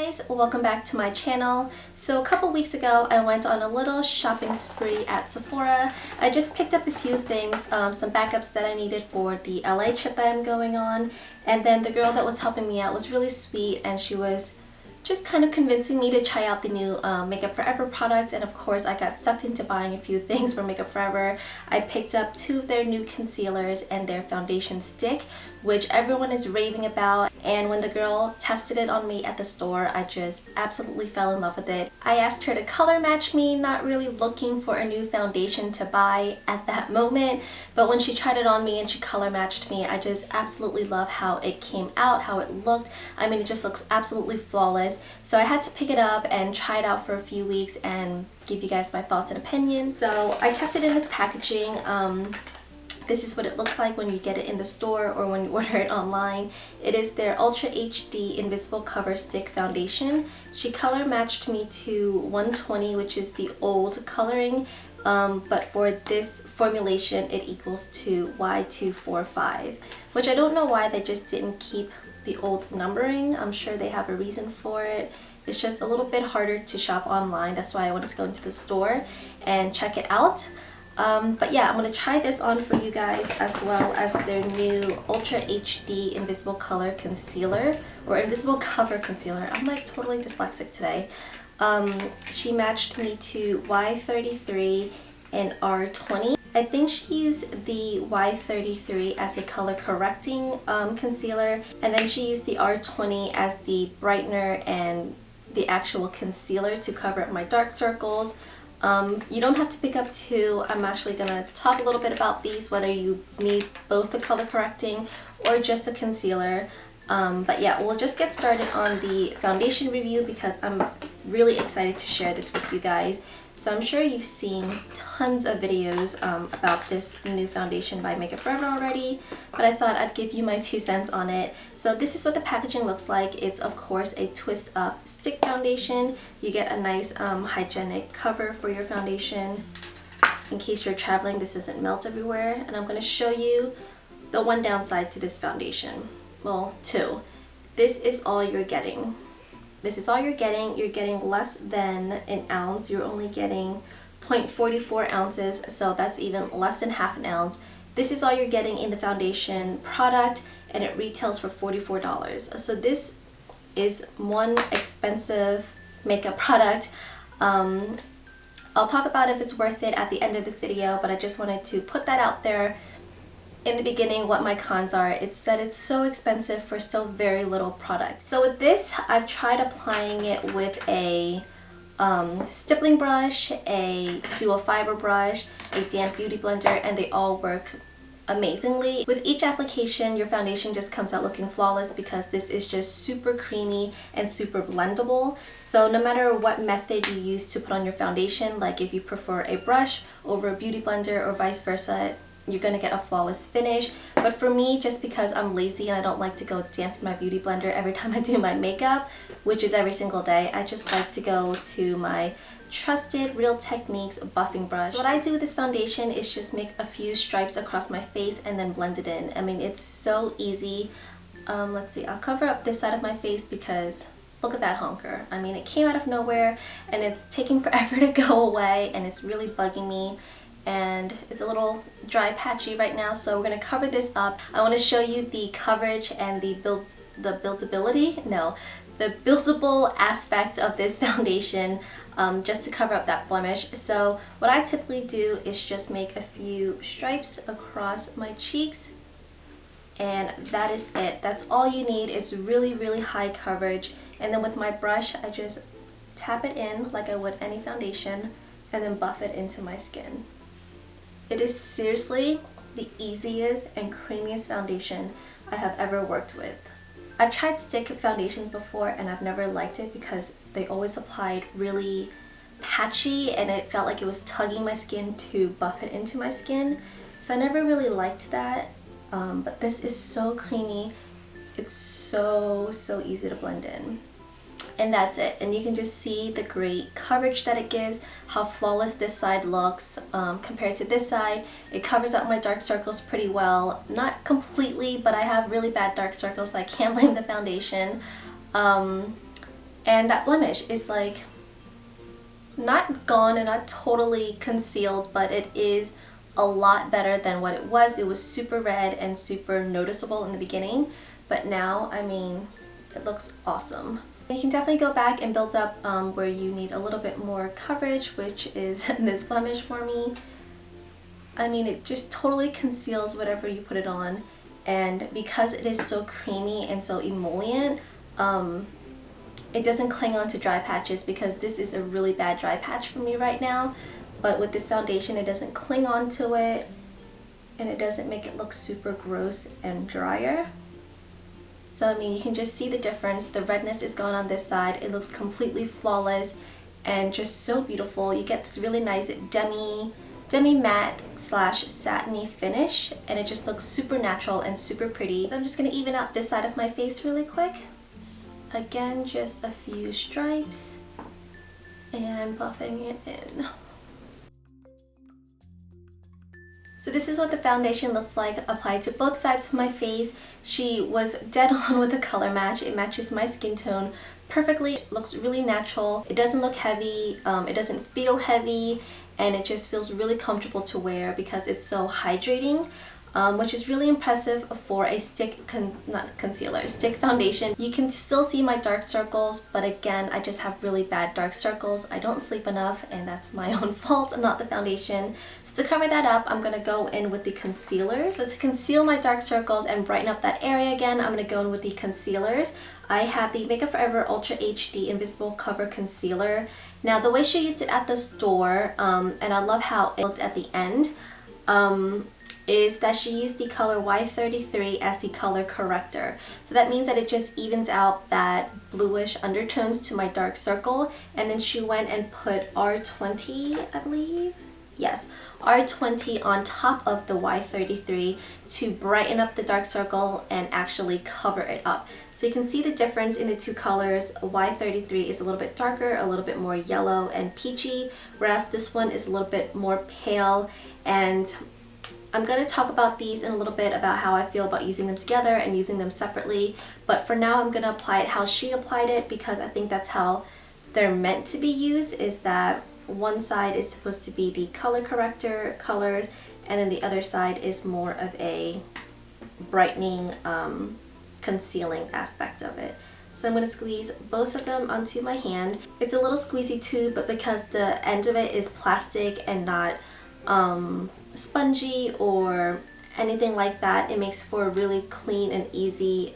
guys, welcome back to my channel. So a couple weeks ago I went on a little shopping spree at Sephora. I just picked up a few things, some backups that I needed for the LA trip that I'm going on, and then the girl that was helping me out was really sweet and she was just kind of convincing me to try out the new Makeup Forever products, and of course I got sucked into buying a few things from Makeup Forever. I picked up 2 of their new concealers and their foundation stick, which everyone is raving about, and when the girl tested it on me at the store, I just absolutely fell in love with it. I asked her to color match me, not really looking for a new foundation to buy at that moment, but when she tried it on me and she color matched me, I just absolutely love how it came out, how it looked. I mean, it just looks absolutely flawless. So I had to pick it up and try it out for a few weeks and give you guys my thoughts and opinions. So I kept it in this packaging. This is what it looks like when you get it in the store or when you order it online. It is their Ultra HD Invisible Cover Stick Foundation. She color matched me to 120, which is the old coloring, but for this formulation it equals to Y245, which I don't know why they just didn't keep the old numbering. I'm sure they have a reason for it. It's just a little bit harder to shop online. That's why I wanted to go into the store and check it out. But yeah, I'm going to try this on for you guys, as well as their new Ultra HD Invisible Color Concealer, or Invisible Cover Concealer. I'm like totally dyslexic today. She matched me to Y33 and R20. I think she used the Y33 as a color correcting concealer, and then she used the R20 as the brightener and the actual concealer to cover up my dark circles. You don't have to pick up 2. I'm actually going to talk a little bit about these, whether you need both the color correcting or just a concealer. But yeah, we'll just get started on the foundation review because I'm really excited to share this with you guys. So I'm sure you've seen tons of videos about this new foundation by Makeup Forever already, but I thought I'd give you my 2 cents on it. So this is what the packaging looks like. It's of course a twist up stick foundation. You get a nice hygienic cover for your foundation in case you're traveling, this doesn't melt everywhere. And I'm going to show you the one downside to this foundation. Well, 2. This is all you're getting. This is all you're getting. You're getting less than an ounce. You're only getting 0.44 ounces, so that's even less than half an ounce. This is all you're getting in the foundation product, and it retails for $44. So this is one expensive makeup product. I'll talk about if it's worth it at the end of this video, but I just wanted to put that out there in the beginning what my cons are. It's that it's so expensive for so very little product. So with this, I've tried applying it with a stippling brush, a dual fiber brush, a damp beauty blender, and they all work amazingly. With each application, your foundation just comes out looking flawless because this is just super creamy and super blendable. So no matter what method you use to put on your foundation, like if you prefer a brush over a beauty blender or vice versa, you're gonna get a flawless finish. But for me, just because I'm lazy and I don't like to go dampen my beauty blender every time I do my makeup, which is every single day, I just like to go to my trusted Real Techniques buffing brush. So what I do with this foundation is just make a few stripes across my face and then blend it in. I mean, it's so easy. Let's see, I'll cover up this side of my face because look at that honker. I mean, it came out of nowhere and it's taking forever to go away and it's really bugging me. And it's a little dry patchy right now, so we're going to cover this up. I want to show you the coverage and the buildable aspect of this foundation, just to cover up that blemish. So what I typically do is just make a few stripes across my cheeks, and that is it. That's all you need. It's really, really high coverage. And then with my brush, I just tap it in like I would any foundation and then buff it into my skin. It is seriously the easiest and creamiest foundation I have ever worked with. I've tried stick foundations before and I've never liked it because they always applied really patchy and it felt like it was tugging my skin to buff it into my skin. So I never really liked that, but this is so creamy. It's so easy to blend in. And that's it. And you can just see the great coverage that it gives, how flawless this side looks compared to this side. It covers up my dark circles pretty well. Not completely, but I have really bad dark circles, so I can't blame the foundation. and that blemish is like not gone and not totally concealed, but it is a lot better than what it was. It was super red and super noticeable in the beginning, but now, I mean, it looks awesome. You can definitely go back and build up where you need a little bit more coverage, which is this blemish for me. I mean, it just totally conceals whatever you put it on, and because it is so creamy and so emollient, it doesn't cling on to dry patches, because this is a really bad dry patch for me right now. But with this foundation, it doesn't cling on to it, and it doesn't make it look super gross and drier. So I mean, you can just see the difference. The redness is gone on this side. It looks completely flawless and just so beautiful. You get this really nice demi matte slash satiny finish, and it just looks super natural and super pretty. So I'm just going to even out this side of my face really quick. Again, just a few stripes and buffing it in. So this is what the foundation looks like applied to both sides of my face. She was dead on with the color match. It matches my skin tone perfectly. It looks really natural. It doesn't look heavy. It doesn't feel heavy, and it just feels really comfortable to wear because it's so hydrating. Which is really impressive for a stick foundation. You can still see my dark circles, but again, I just have really bad dark circles. I don't sleep enough, and that's my own fault, not the foundation. So to cover that up, I'm going to go in with the concealers. So to conceal my dark circles and brighten up that area again, I'm going to go in with the concealers. I have the Makeup Forever Ultra HD Invisible Cover Concealer. Now, the way she used it at the store, and I love how it looked at the end, is that she used the color Y33 as the color corrector. So that means that it just evens out that bluish undertones to my dark circle, and then she went and put R20, I believe? Yes, R20 on top of the Y33 to brighten up the dark circle and actually cover it up. So you can see the difference in the two colors. Y33 is a little bit darker, a little bit more yellow and peachy, whereas this one is a little bit more pale. And I'm going to talk about these in a little bit about how I feel about using them together and using them separately, but for now I'm going to apply it how she applied it, because I think that's how they're meant to be used, is that one side is supposed to be the color corrector colors, and then the other side is more of a brightening, concealing aspect of it. So I'm going to squeeze both of them onto my hand. It's a little squeezy too, but because the end of it is plastic and not spongy or anything like that, it makes for a really clean and easy,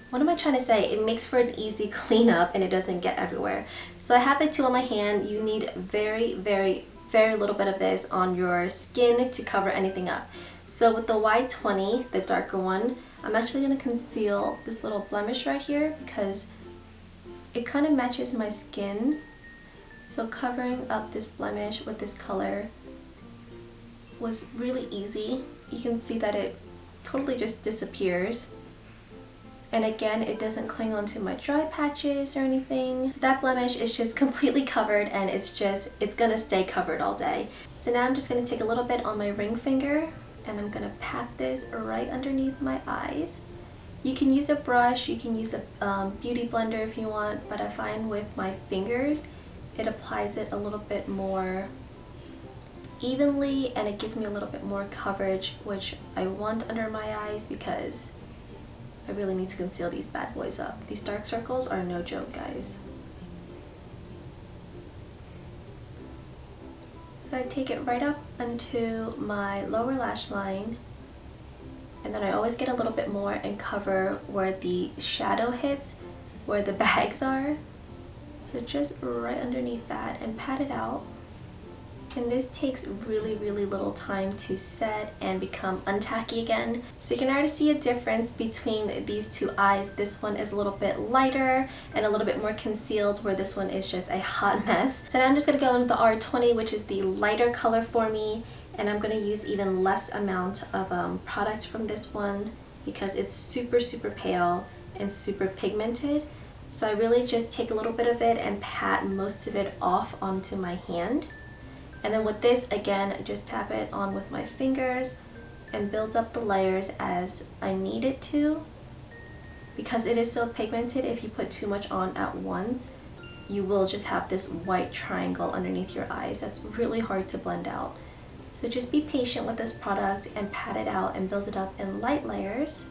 what am I trying to say? It makes for an easy cleanup, and it doesn't get everywhere. So I have the two on my hand. You need very, very, very little bit of this on your skin to cover anything up. So with the Y20, the darker one, I'm actually going to conceal this little blemish right here because it kind of matches my skin. So covering up this blemish with this color was really easy. You can see that it totally just disappears. And again, it doesn't cling onto my dry patches or anything. So that blemish is just completely covered, and it's gonna stay covered all day. So now I'm just gonna take a little bit on my ring finger, and I'm gonna pat this right underneath my eyes. You can use a brush, you can use a beauty blender if you want, but I find with my fingers, it applies it a little bit more evenly, and it gives me a little bit more coverage, which I want under my eyes because I really need to conceal these bad boys up. These dark circles are no joke, guys. So I take it right up into my lower lash line, and then I always get a little bit more and cover where the shadow hits, where the bags are. So just right underneath that, and pat it out. And this takes really, really little time to set and become untacky again. So you can already see a difference between these two eyes. This one is a little bit lighter and a little bit more concealed, where this one is just a hot mess. So now I'm just gonna go in with the R20, which is the lighter color for me, and I'm gonna use even less amount of product from this one because it's super, super pale and super pigmented. So I really just take a little bit of it and pat most of it off onto my hand. And then with this, again, just tap it on with my fingers and build up the layers as I need it to. because it is so pigmented. If you put too much on at once, you will just have this white triangle underneath your eyes that's really hard to blend out. So just be patient with this product and pat it out and build it up in light layers.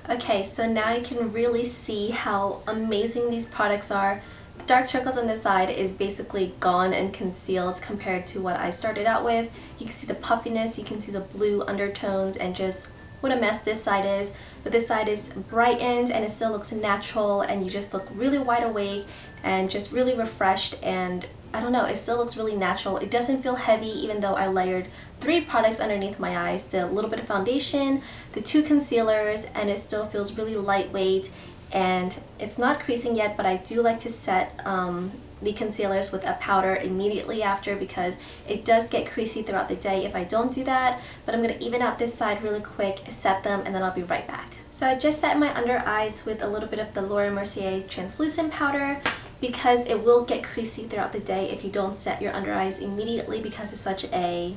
Okay, so now you can really see how amazing these products are. The dark circles on this side is basically gone and concealed compared to what I started out with. You can see the puffiness, you can see the blue undertones, and just what a mess this side is. But this side is brightened and it still looks natural, and you just look really wide awake and just really refreshed, and I don't know, it still looks really natural. It doesn't feel heavy even though I layered 3 products underneath my eyes, the little bit of foundation, the 2 concealers, and it still feels really lightweight. And it's not creasing yet, but I do like to set the concealers with a powder immediately after, because it does get creasy throughout the day if I don't do that. But I'm going to even out this side really quick, set them, and then I'll be right back. So I just set my under eyes with a little bit of the Laura Mercier translucent powder, because it will get creasy throughout the day if you don't set your under eyes immediately, because it's such a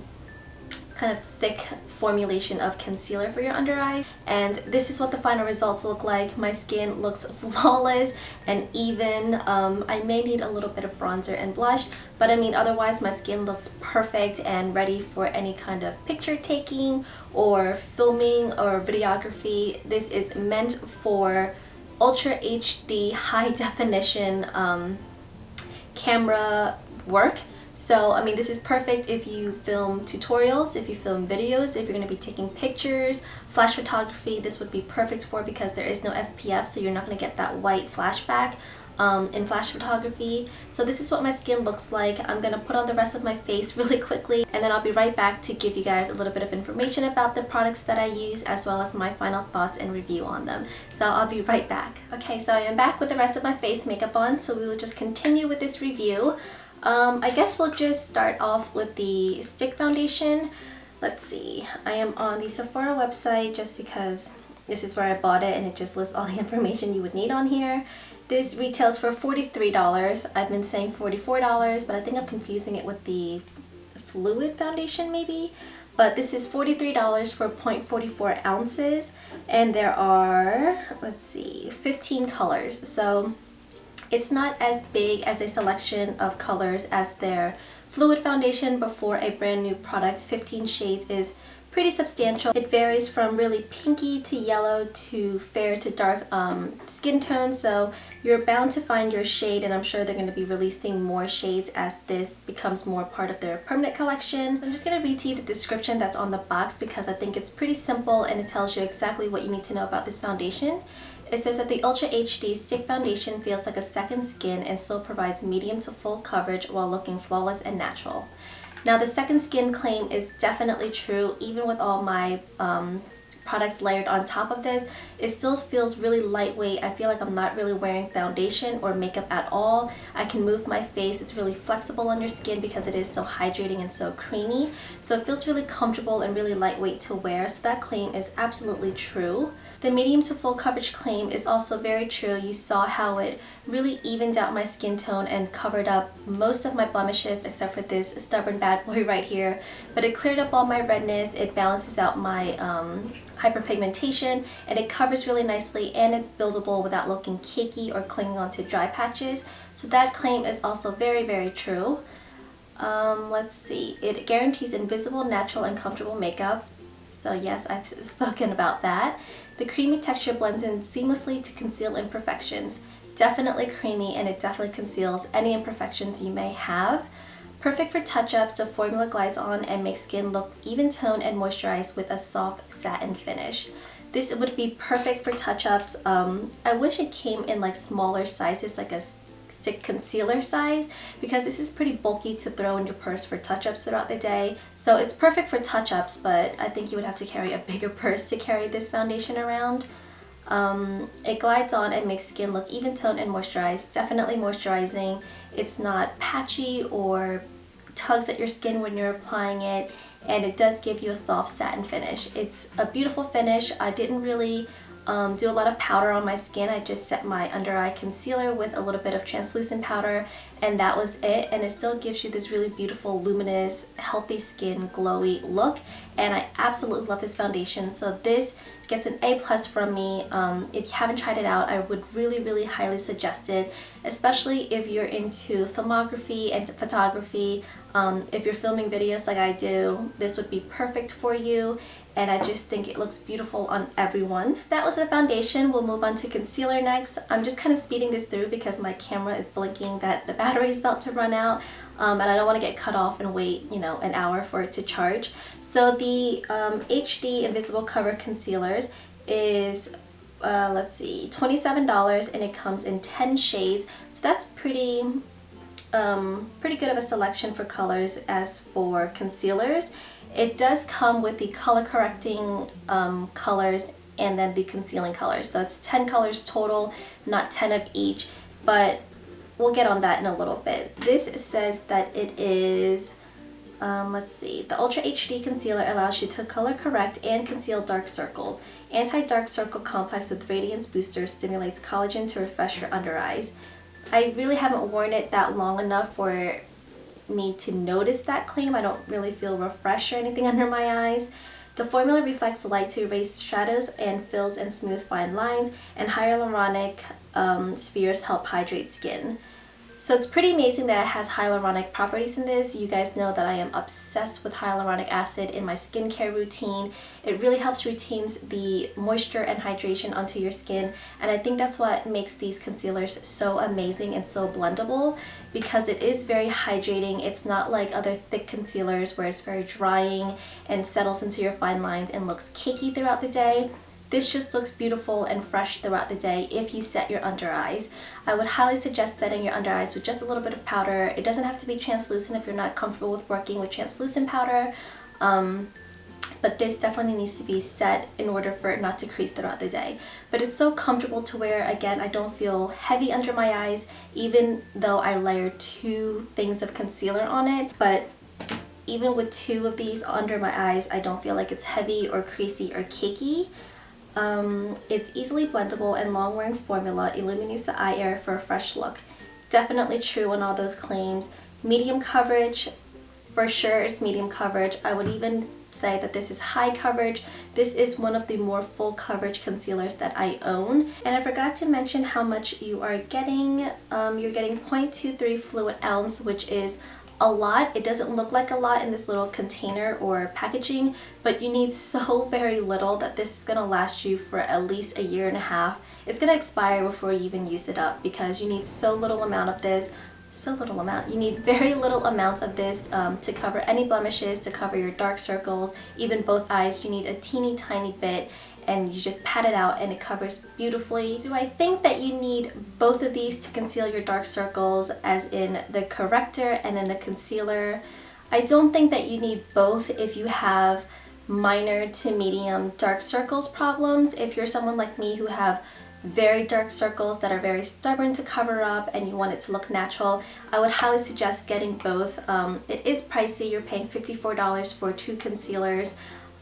kind of thick formulation of concealer for your under eyes. And this is what the final results look like. My skin looks flawless and even. I may need a little bit of bronzer and blush, but I mean otherwise my skin looks perfect and ready for any kind of picture taking or filming or videography. This is meant for Ultra HD high definition camera work. So I mean, this is perfect if you film tutorials, if you film videos, if you're going to be taking pictures, flash photography. This would be perfect for, because there is no SPF, so you're not going to get that white flashback in flash photography. So this is what my skin looks like. I'm going to put on the rest of my face really quickly, and then I'll be right back to give you guys a little bit of information about the products that I use, as well as my final thoughts and review on them. So I'll be right back. Okay, so I am back with the rest of my face makeup on, so we will just continue with this review. I guess we'll just start off with the stick foundation. Let's see, I am on the Sephora website just because this is where I bought it and it just lists all the information you would need on here. This retails for $43. I've been saying $44, but I think I'm confusing it with the fluid foundation maybe. But this is $43 for 0.44 ounces, and there are, let's see, 15 colors. So it's not as big as a selection of colors as their fluid foundation, but for a brand new product, 15 shades is pretty substantial. It varies from really pinky to yellow to fair to dark skin tone, so you're bound to find your shade, and I'm sure they're going to be releasing more shades as this becomes more part of their permanent collection. So I'm just going to read to you the description that's on the box, because I think it's pretty simple and it tells you exactly what you need to know about this foundation. It says that the Ultra HD Stick Foundation feels like a second skin and still provides medium to full coverage while looking flawless and natural. Now, the second skin claim is definitely true. Even with all my products layered on top of this, it still feels really lightweight. I feel like I'm not really wearing foundation or makeup at all. I can move my face. It's really flexible on your skin because it is so hydrating and so creamy. So it feels really comfortable and really lightweight to wear. So that claim is absolutely true. The medium to full coverage claim is also very true. You saw how it really evened out my skin tone and covered up most of my blemishes except for this stubborn bad boy right here. But it cleared up all my redness, it balances out my hyperpigmentation, and it covers really nicely, and it's buildable without looking cakey or clinging onto dry patches. So that claim is also very, very true. Let's see, it guarantees invisible, natural, and comfortable makeup. So yes, I've spoken about that. The creamy texture blends in seamlessly to conceal imperfections. Definitely creamy, and it definitely conceals any imperfections you may have. Perfect for touch-ups, the formula glides on and makes skin look even toned and moisturized with a soft satin finish. This would be perfect for touch-ups. I wish it came in like smaller sizes, like a stick concealer size, because this is pretty bulky to throw in your purse for touch-ups throughout the day. So it's perfect for touch-ups, but I think you would have to carry a bigger purse to carry this foundation around. It glides on and makes skin look even toned and moisturized. Definitely moisturizing. It's not patchy or tugs at your skin when you're applying it, and it does give you a soft satin finish. It's a beautiful finish. I didn't really do a lot of powder on my skin. I just set my under eye concealer with a little bit of translucent powder, and that was it. And it still gives you this really beautiful, luminous, healthy skin, glowy look. And I absolutely love this foundation. So this gets an A+ from me. If you haven't tried it out, I would really highly suggest it, especially if you're into filmography and photography. If you're filming videos like I do, this would be perfect for you. And I just think it looks beautiful on everyone. That was the foundation. We'll move on to concealer next. I'm just kind of speeding this through because my camera is blinking that the battery is about to run out, and I don't want to get cut off and wait, you know, an hour for it to charge. So the HD Invisible Cover Concealers is, let's see, $27, and it comes in 10 shades. So that's pretty good of a selection for colors as for concealers. It does come with the color correcting colors and then the concealing colors. So it's 10 colors total, not 10 of each, but we'll get on that in a little bit. This says that it is, let's see, the Ultra HD Concealer allows you to color correct and conceal dark circles. Anti-dark circle complex with radiance booster stimulates collagen to refresh your under eyes. I really haven't worn it that long enough for me to notice that claim. I don't really feel refreshed or anything under my eyes. The formula reflects light to erase shadows and fills and smooth fine lines, and hyaluronic spheres help hydrate skin. So it's pretty amazing that it has hyaluronic properties in this. You guys know that I am obsessed with hyaluronic acid in my skincare routine. It really helps retains the moisture and hydration onto your skin, and I think that's what makes these concealers so amazing and so blendable, because it is very hydrating. It's not like other thick concealers where it's very drying and settles into your fine lines and looks cakey throughout the day. This just looks beautiful and fresh throughout the day if you set your under eyes. I would highly suggest setting your under eyes with just a little bit of powder. It doesn't have to be translucent if you're not comfortable with working with translucent powder. But this definitely needs to be set in order for it not to crease throughout the day. But it's so comfortable to wear. Again, I don't feel heavy under my eyes, even though I layer 2 things of concealer on it. But even with 2 of these under my eyes, I don't feel like it's heavy or creasy or cakey. It's easily blendable, and long wearing formula illuminates the eye area for a fresh look. Definitely true on all those claims. Medium coverage, for sure it's medium coverage. I would even say that this is high coverage. This is one of the more full coverage concealers that I own. And I forgot to mention how much you are getting. You're getting 0.23 fluid ounce, which is a lot. It doesn't look like a lot in this little container or packaging, but you need so very little that this is gonna last you for at least a year and a half. It's gonna expire before you even use it up, because you need so little amount of this. So little amount. You need very little amounts of this to cover any blemishes, to cover your dark circles, even both eyes. You need a teeny tiny bit, and you just pat it out and it covers beautifully. Do I think that you need both of these to conceal your dark circles, as in the corrector and then the concealer? I don't think that you need both if you have minor to medium dark circles problems. If you're someone like me who have very dark circles that are very stubborn to cover up and you want it to look natural, I would highly suggest getting both. It is pricey. You're paying $54 for 2 concealers.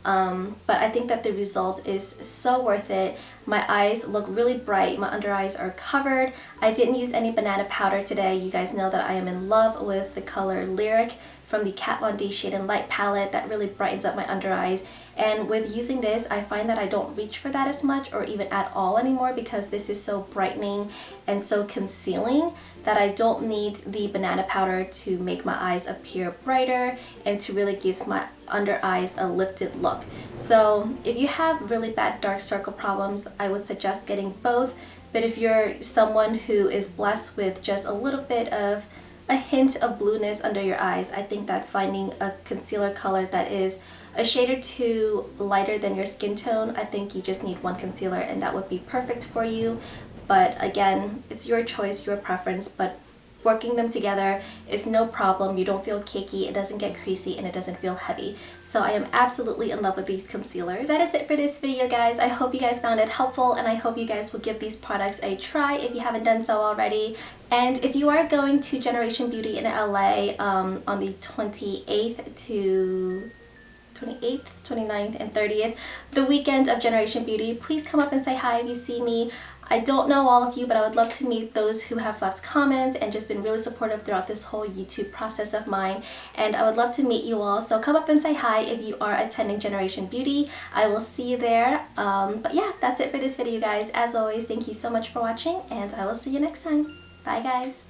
But I think that the result is so worth it. My eyes look really bright. My under eyes are covered. I didn't use any banana powder today. You guys know that I am in love with the color Lyric from the Kat Von D Shade and Light palette. That really brightens up my under eyes. And with using this, I find that I don't reach for that as much or even at all anymore, because this is so brightening and so concealing that I don't need the banana powder to make my eyes appear brighter and to really give my under eyes a lifted look. So if you have really bad dark circle problems, I would suggest getting both. But if you're someone who is blessed with just a little bit of a hint of blueness under your eyes, I think that finding a concealer color that is a shade or 2 lighter than your skin tone, I think you just need 1 concealer and that would be perfect for you. But again, it's your choice, your preference, but working them together is no problem. You don't feel cakey, it doesn't get creasy, and it doesn't feel heavy. So I am absolutely in love with these concealers. So that is it for this video, guys. I hope you guys found it helpful, and I hope you guys will give these products a try if you haven't done so already. And if you are going to Generation Beauty in LA on the 28th to 28th, 29th, and 30th, the weekend of Generation Beauty. Please come up and say hi if you see me. I don't know all of you, but I would love to meet those who have left comments and just been really supportive throughout this whole YouTube process of mine. And I would love to meet you all. So come up and say hi if you are attending Generation Beauty. I will see you there. But yeah, that's it for this video, guys. As always, thank you so much for watching, and I will see you next time. Bye, guys.